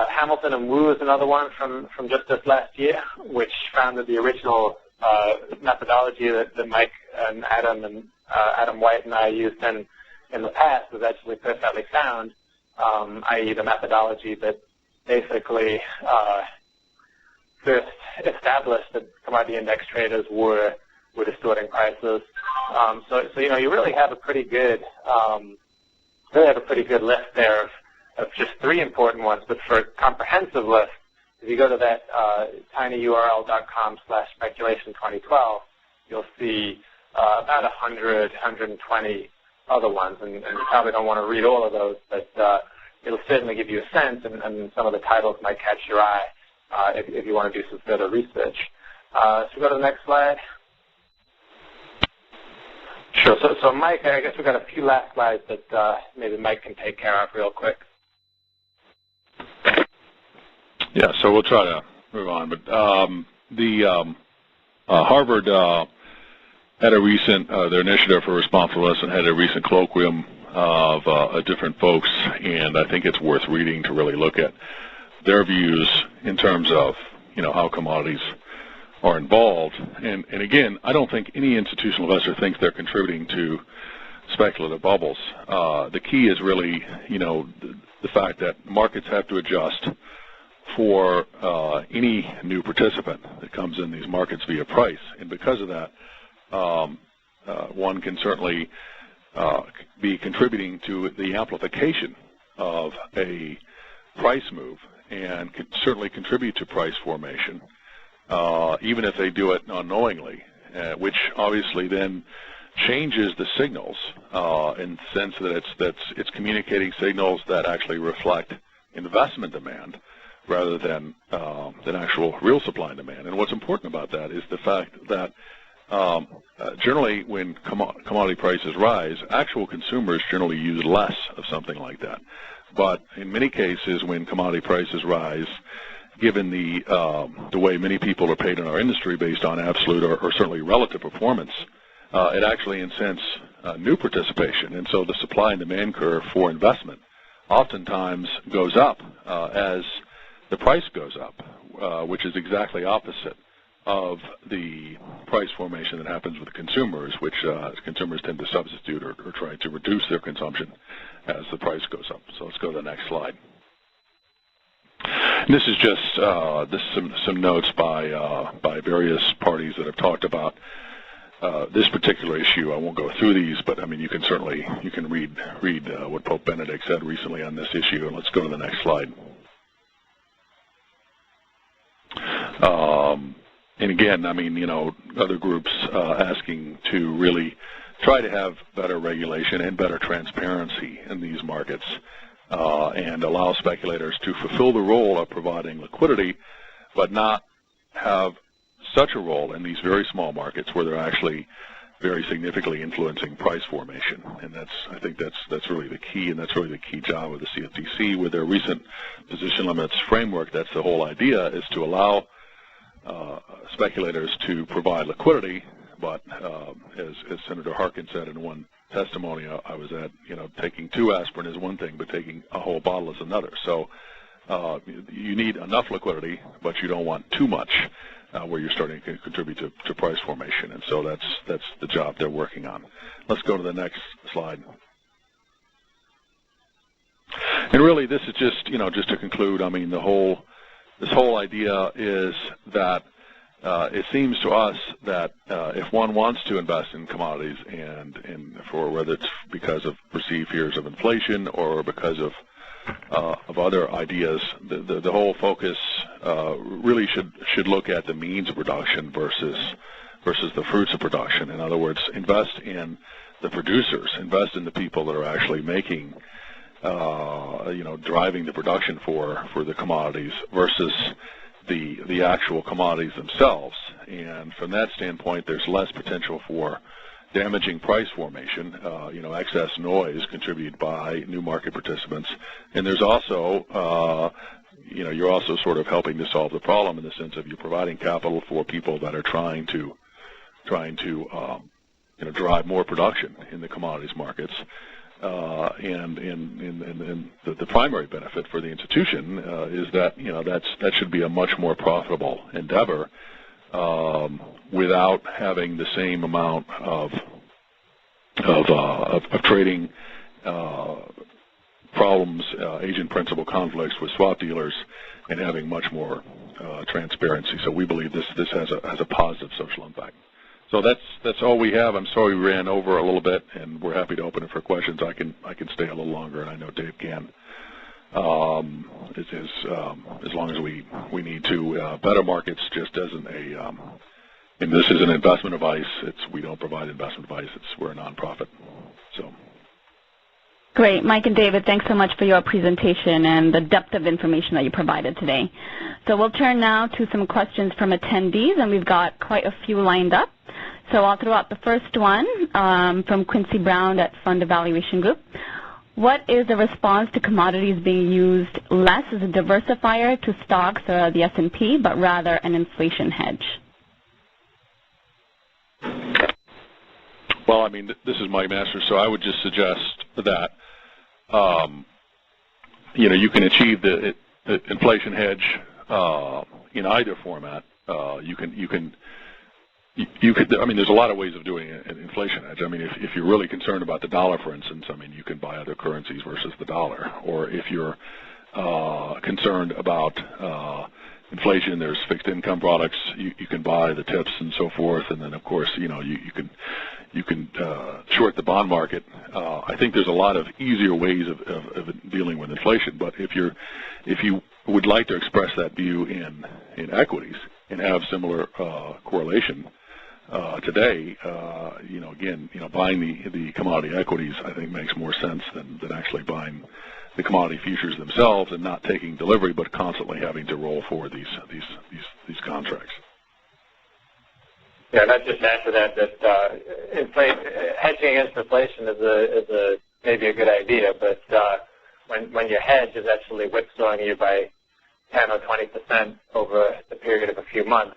Hamilton and Wu is another one from just this last year, which found that the original methodology that Mike and Adam White and I used in the past was actually perfectly sound, i.e. the methodology that basically first established that commodity index traders were distorting prices. So you really have a pretty good list there of just 3 important ones. But for a comprehensive list, if you go to that tinyurl.com/speculation2012, you'll see about 100, 120 other ones, and you probably don't want to read all of those, but it'll certainly give you a sense, and some of the titles might catch your eye if you want to do some further research. So go to the next slide. Sure. So Mike, I guess we've got a few last slides that maybe Mike can take care of real quick. Yeah, so we'll try to move on. But Harvard had a recent, their Initiative for Responsiveness, and had a recent colloquium of different folks, and I think it's worth reading to really look at their views in terms of, how commodities are involved. And again, I don't think any institutional investor thinks they're contributing to speculative bubbles. The key is really, the fact that markets have to adjust for any new participant that comes in these markets via price. And because of that, one can certainly be contributing to the amplification of a price move, and can certainly contribute to price formation, even if they do it unknowingly, which obviously then changes the signals in the sense that it's communicating signals that actually reflect investment demand rather than actual real supply and demand. And what's important about that is the fact that generally when commodity prices rise, actual consumers generally use less of something like that. But in many cases, when commodity prices rise, given the way many people are paid in our industry based on absolute or certainly relative performance, it actually incents new participation. And so the supply and demand curve for investment oftentimes goes up as the price goes up, which is exactly opposite of the price formation that happens with consumers, which consumers tend to substitute or try to reduce their consumption as the price goes up. So let's go to the next slide. And this is just some notes by various parties that have talked about this particular issue. I won't go through these, but I mean you can read what Pope Benedict said recently on this issue. And let's go to the next slide. And again, I mean, other groups asking to really try to have better regulation and better transparency in these markets, and allow speculators to fulfill the role of providing liquidity, but not have such a role in these very small markets where they're actually very significantly influencing price formation. And I think that's really the key, and that's really the key job of the CFTC with their recent position limits framework. That's the whole idea, is to allow speculators to provide liquidity, but as Senator Harkin said in one testimony I was at, taking 2 aspirin is one thing, but taking a whole bottle is another. So you need enough liquidity, but you don't want too much where you're starting to contribute to price formation. And so that's the job they're working on. Let's go to the next slide. And really, this is just to conclude. I mean, this whole idea is that it seems to us that if one wants to invest in commodities, and for whether it's because of perceived fears of inflation or because of other ideas, the whole focus really should look at the means of production versus the fruits of production. In other words, invest in the producers, invest in the people that are actually making, driving the production for the commodities versus the actual commodities themselves. And from that standpoint, there's less potential for damaging price formation, excess noise contributed by new market participants. And there's also, you're also sort of helping to solve the problem in the sense of you're providing capital for people that are trying to drive more production in the commodities markets. and the primary benefit for the institution is that that should be a much more profitable endeavor without having the same amount of trading problems, agent principal conflicts with swap dealers, and having much more transparency. So we believe this has a positive social impact. So that's all we have. I'm sorry we ran over a little bit, and we're happy to open it for questions. I can stay a little longer, and I know Dave can. As long as we need to. Better Markets just doesn't and this is an investment advice. We don't provide investment advice. We're a nonprofit. So. Great. Mike and David, thanks so much for your presentation and the depth of information that you provided today. So we'll turn now to some questions from attendees, and we've got quite a few lined up. So I'll throw out the first one from Quincy Brown at Fund Evaluation Group. What is the response to commodities being used less as a diversifier to stocks or the S&P, but rather an inflation hedge? Well, I mean, this is Mike Masters, so I would just suggest that you can achieve the inflation hedge in either format. You could. I mean, there's a lot of ways of doing an inflation hedge. I mean, if you're really concerned about the dollar, for instance, I mean, you can buy other currencies versus the dollar. Or if you're concerned about inflation, there's fixed income products. You can buy the TIPS and so forth, and then of course, you can short the bond market. I think there's a lot of easier ways of dealing with inflation. But if you would like to express that view in equities and have similar correlation today, buying the commodity equities I think makes more sense than actually buying the commodity futures themselves and not taking delivery, but constantly having to roll forward these contracts. Yeah, and I'd just add to that hedging against inflation is maybe a good idea, but when your hedge is actually whipsawing you by 10 or 20% over the period of a few months,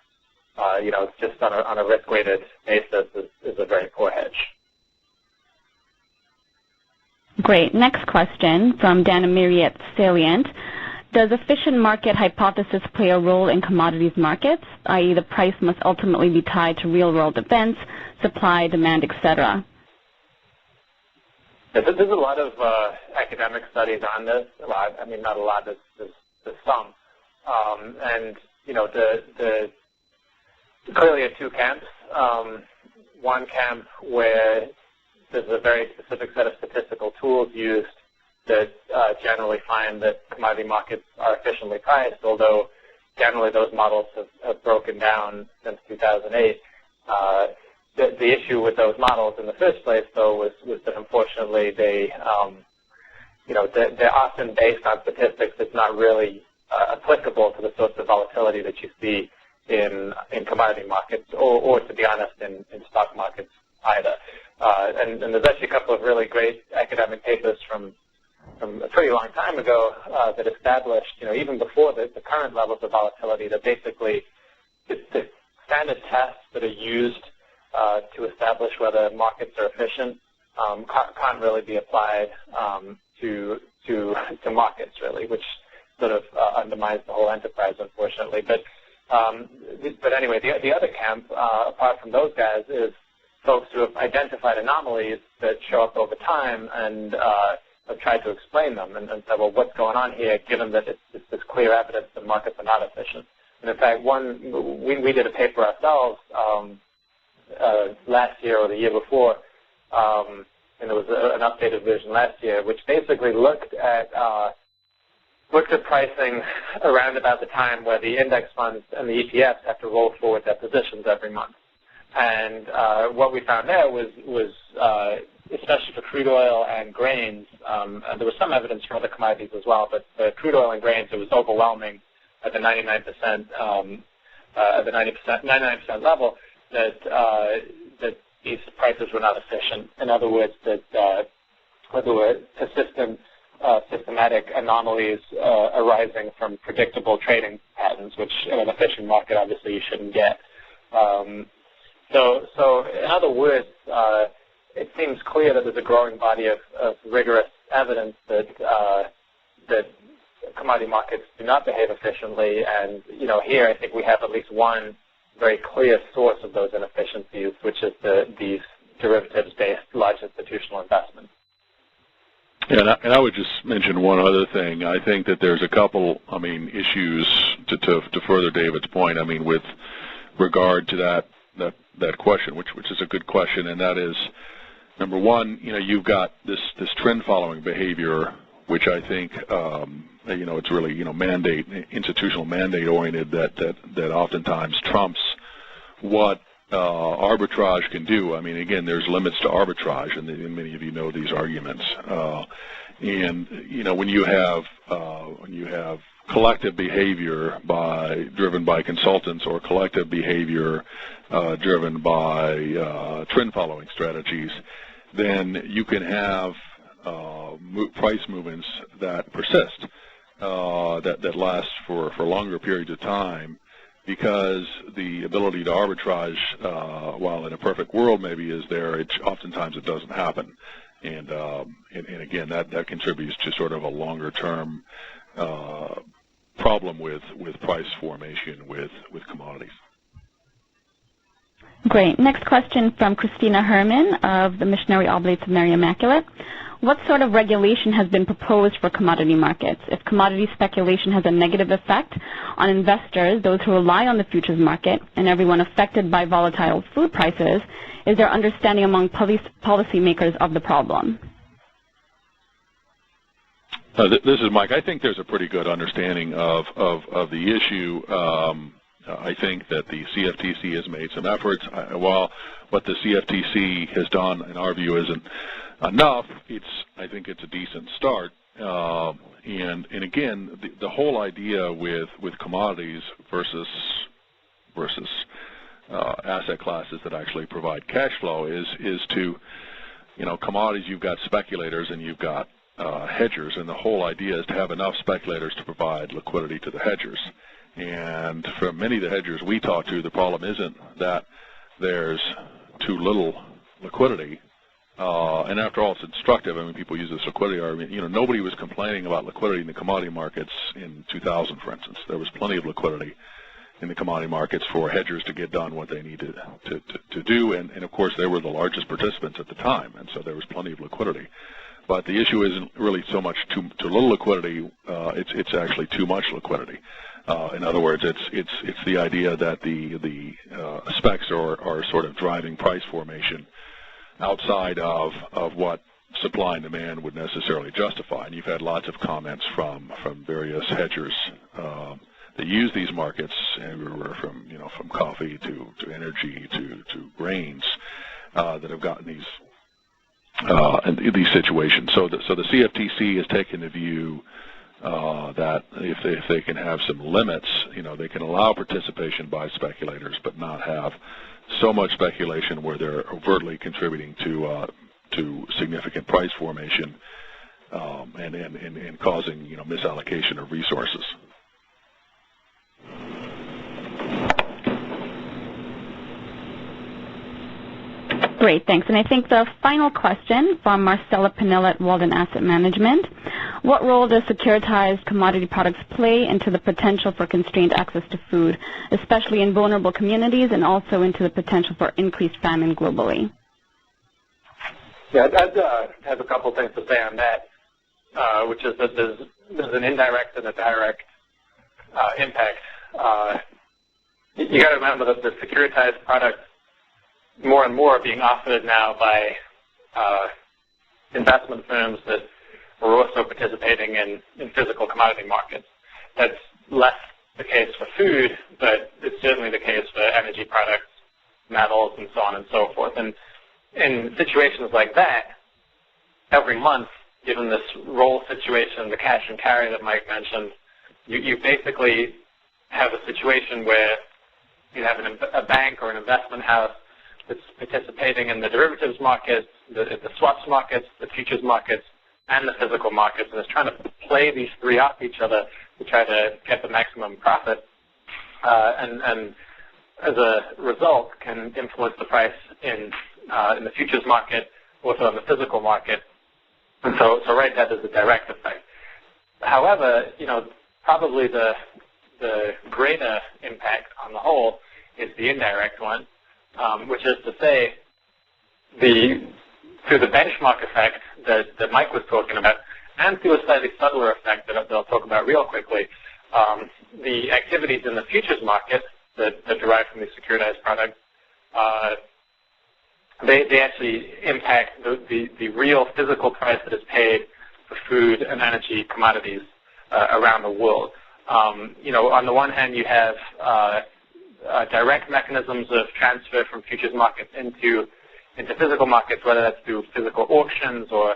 it's just on a risk-weighted basis is a very poor hedge. Great. Next question from Dana Miri at Salient. Does efficient market hypothesis play a role in commodities markets, i.e. the price must ultimately be tied to real-world events, supply, demand, etc.? Yeah, there's a lot of academic studies on this. Well, I mean, not a lot. There's some. Clearly at two camps. One camp where there's a very specific set of statistical tools used that generally find that commodity markets are efficiently priced, although generally those models have broken down since 2008. The issue with those models in the first place, though, was that unfortunately they're often based on statistics that's not really applicable to the sorts of volatility that you see in commodity markets, or to be honest, in stock markets either. And there's actually a couple of really great academic papers from a pretty long time ago that established, even before the current levels of volatility, that basically the standard tests that are used to establish whether markets are efficient can't really be applied to markets, really, which sort of undermines the whole enterprise, unfortunately. But anyway, the other camp, apart from those guys, is folks who have identified anomalies that show up over time and have tried to explain them and said, well, what's going on here, given that it's this clear evidence that markets are not efficient. And in fact, we did a paper ourselves last year or the year before, and there was an updated version last year, which basically looked at pricing around about the time where the index funds and the ETFs have to roll forward their positions every month. And what we found there was especially for crude oil and grains, and there was some evidence for other commodities as well, but for crude oil and grains, it was overwhelming at the 99% level that these prices were not efficient. In other words, that there were persistent systematic anomalies arising from predictable trading patterns, which in an efficient market, obviously, you shouldn't get. So in other words, it seems clear that there's a growing body of rigorous evidence that commodity markets do not behave efficiently. And here I think we have at least one very clear source of those inefficiencies, which is these derivatives-based large institutional investments. Yeah, and I would just mention one other thing. I think that there's a couple, issues to further David's point. With regard to that question, which is a good question, and that is, number one, you've got this trend following behavior, which I think it's really institutional mandate oriented that oftentimes trumps what arbitrage can do. Again, there's limits to arbitrage, and many of you know these arguments. And when you have collective behavior driven by consultants, or collective behavior driven by trend following strategies, then you can have price movements that persist, that last for longer periods of time, because the ability to arbitrage, while in a perfect world maybe is there, oftentimes it doesn't happen. And again, that contributes to sort of a longer term problem with price formation with commodities. Great. Next question from Christina Herman of the Missionary Oblates of Mary Immaculate. What sort of regulation has been proposed for commodity markets? If commodity speculation has a negative effect on investors, those who rely on the futures market, and everyone affected by volatile food prices, is there understanding among policymakers of the problem? This is Mike. I think there's a pretty good understanding of the issue. I think that the CFTC has made some efforts. While what the CFTC has done, in our view, isn't enough, I think it's a decent start. And again, the whole idea with commodities versus asset classes that actually provide cash flow is to, commodities, you've got speculators and you've got hedgers, and the whole idea is to have enough speculators to provide liquidity to the hedgers. And for many of the hedgers we talk to, the problem isn't that there's too little liquidity. And after all, it's instructive. People use this liquidity argument. Nobody was complaining about liquidity in the commodity markets in 2000, for instance. There was plenty of liquidity in the commodity markets for hedgers to get done what they needed to do. And of course, they were the largest participants at the time, and so there was plenty of liquidity. But the issue isn't really so much too little liquidity. It's actually too much liquidity. In other words, it's the idea that the specs are sort of driving price formation outside of what supply and demand would necessarily justify. And you've had lots of comments from various hedgers that use these markets, everywhere from coffee to energy to grains, that have gotten these situations. So the CFTC has taken the view that if they can have some limits, they can allow participation by speculators, but not have so much speculation where they're overtly contributing to significant price formation and causing misallocation of resources. Great, thanks. And I think the final question from Marcella Pinella at Walden Asset Management. What role does securitized commodity products play into the potential for constrained access to food, especially in vulnerable communities, and also into the potential for increased famine globally? Yeah, I'd have a couple things to say on that, which is that there's an indirect and a direct impact. You got to remember that the securitized products more and more are being offered now by investment firms that are also participating in physical commodity markets. That's less the case for food, but it's certainly the case for energy products, metals, and so on and so forth. And in situations like that, every month, given this roll situation, the cash and carry that Mike mentioned, you basically have a situation where you have a bank or an investment house that's participating in the derivatives markets, the swaps markets, the futures markets, and the physical markets, and is trying to play these three off each other to try to get the maximum profit, and as a result can influence the price in the futures market also in the physical market. And so right now there's a direct effect. However, probably the greater impact on the whole is the indirect one, which is to say, through the benchmark effect that Mike was talking about, and through a slightly subtler effect that I'll talk about real quickly, the activities in the futures market that derive from these securitized products, they actually impact the real physical price that is paid for food and energy commodities around the world. On the one hand, you have direct mechanisms of transfer from futures markets into physical markets, whether that's through physical auctions or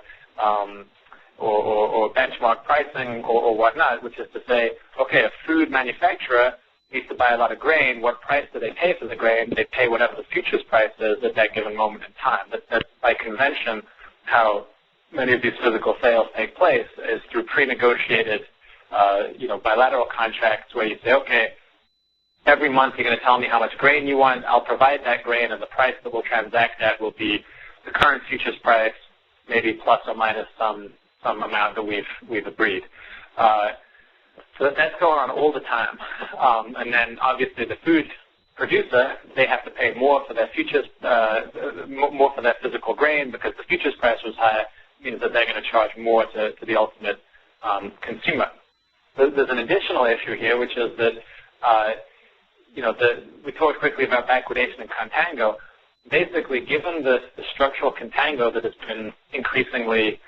benchmark pricing or whatnot, which is to say, okay, a food manufacturer needs to buy a lot of grain. What price do they pay for the grain? They pay whatever the futures price is at that given moment in time. That's by convention how many of these physical sales take place, is through pre-negotiated bilateral contracts where you say, okay, every month you're going to tell me how much grain you want. I'll provide that grain, and the price that we'll transact at will be the current futures price, maybe plus or minus some amount that we've agreed. So that's going on all the time. And then obviously the food producer, they have to pay more for their futures, more for their physical grain, because the futures price was higher, means that they're going to charge more to the ultimate consumer. There's an additional issue here, which is that we talked quickly about backwardation and contango. Basically, given the structural contango that has been increasingly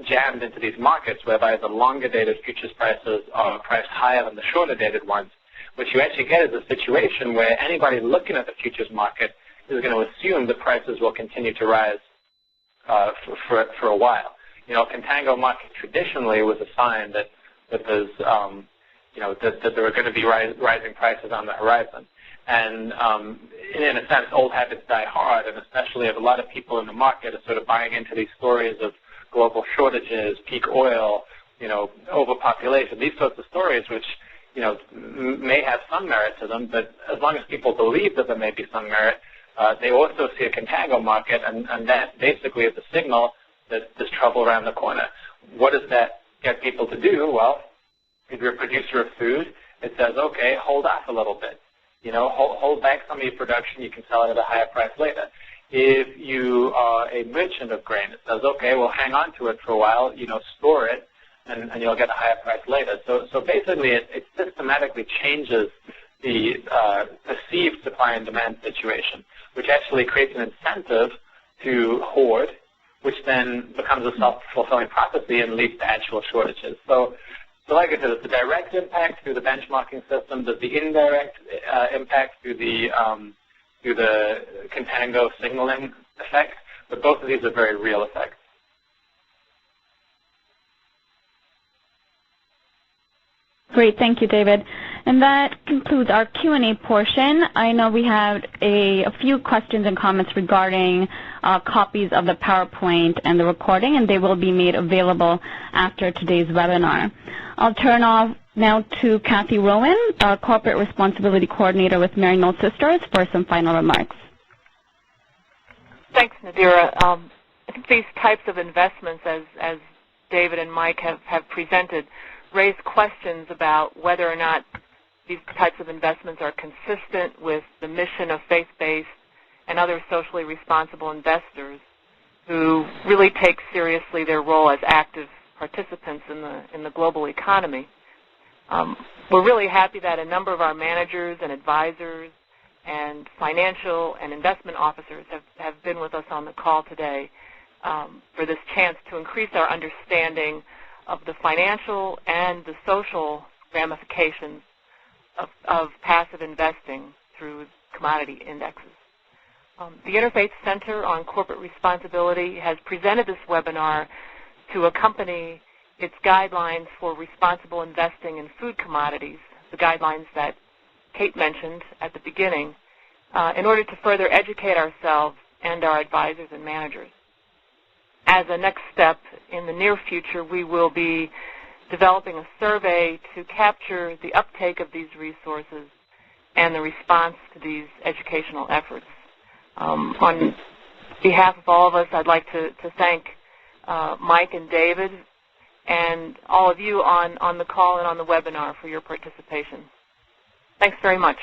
jammed into these markets, whereby the longer-dated futures prices are priced higher than the shorter-dated ones, what you actually get is a situation where anybody looking at the futures market is going to assume the prices will continue to rise for a while. Contango market traditionally was a sign that there's that there are going to be rising prices on the horizon. And in a sense, old habits die hard, and especially if a lot of people in the market are sort of buying into these stories of global shortages, peak oil, overpopulation, these sorts of stories, which may have some merit to them, but as long as people believe that there may be some merit, they also see a contango market, and that basically is a signal that there's trouble around the corner. What does that get people to do? Well, if you're a producer of food, it says, okay, hold off a little bit. Hold back some of your production. You can sell it at a higher price later. If you are a merchant of grain, it says, okay, well, hang on to it for a while, store it, and you'll get a higher price later. So basically, it systematically changes the perceived supply and demand situation, which actually creates an incentive to hoard, which then becomes a self-fulfilling prophecy and leads to actual shortages. So like I said, it's the direct impact through the benchmarking system. There's the indirect impact through the contango signaling effect, but both of these are very real effects. Great, thank you, David. And that concludes our Q&A portion. I know we have a few questions and comments regarding copies of the PowerPoint and the recording, and they will be made available after today's webinar. I'll turn off now to Kathy Rowan, Corporate Responsibility Coordinator with Maryknoll Sisters, for some final remarks. Thanks, Nadira. I think these types of investments, as David and Mike have presented, raise questions about whether or not these types of investments are consistent with the mission of faith-based and other socially responsible investors who really take seriously their role as active participants in the global economy. We're really happy that a number of our managers and advisors and financial and investment officers have been with us on the call today for this chance to increase our understanding of the financial and the social ramifications of passive investing through commodity indexes. The Interfaith Center on Corporate Responsibility has presented this webinar to accompany its guidelines for responsible investing in food commodities, the guidelines that Kate mentioned at the beginning, in order to further educate ourselves and our advisors and managers. As a next step, in the near future, we will be developing a survey to capture the uptake of these resources and the response to these educational efforts. On behalf of all of us, I'd like to thank Mike and David and all of you on the call and on the webinar for your participation. Thanks very much.